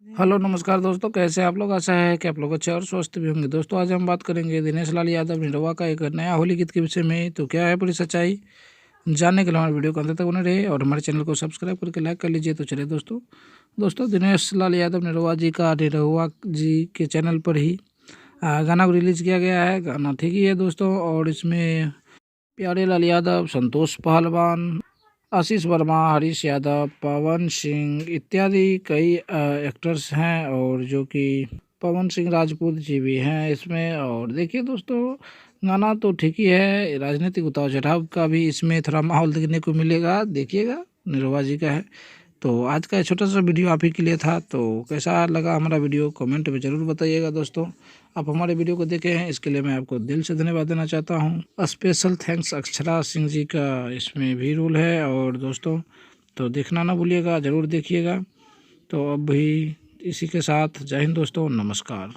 Hello नमस्कार दोस्तों, कैसे आप लोग। आशा है कि आप लोग अच्छे और स्वस्थ भी होंगे। दोस्तों आज हम बात करेंगे दिनेश लाल यादव निरहुआ का एक नया होली गीत के विषय में। तो क्या है पूरी सच्चाई जानने के लिए हमारे वीडियो को अंत तक बने रहे और हमारे चैनल को सब्सक्राइब करके लाइक कर लीजिए। तो चलिए दोस्तों दिनेश लाल यादव निरहुआ जी का निरहुआ जी के चैनल पर ही गाना को रिलीज़ किया गया है। गाना ठीक ही है दोस्तों, और इसमें प्यारे लाल यादव, संतोष पहलवान, आशीष वर्मा, हरीश यादव, पवन सिंह इत्यादि कई एक्टर्स हैं, और जो कि पवन सिंह राजपूत जी भी हैं इसमें। और देखिए दोस्तों, गाना तो ठीक ही है, राजनीतिक उतार चढ़ाव का भी इसमें थोड़ा माहौल देखने को मिलेगा। देखिएगा, निरहुआ जी का है। तो आज का छोटा सा वीडियो आप ही के लिए था। तो कैसा लगा हमारा वीडियो कमेंट में ज़रूर बताइएगा। दोस्तों आप हमारे वीडियो को देखे हैं, इसके लिए मैं आपको दिल से धन्यवाद देना चाहता हूं। स्पेशल थैंक्स अक्षरा सिंह जी का इसमें भी रोल है। और दोस्तों तो देखना ना भूलिएगा, ज़रूर देखिएगा। तो अब भी इसी के साथ जय हिंद दोस्तों, नमस्कार।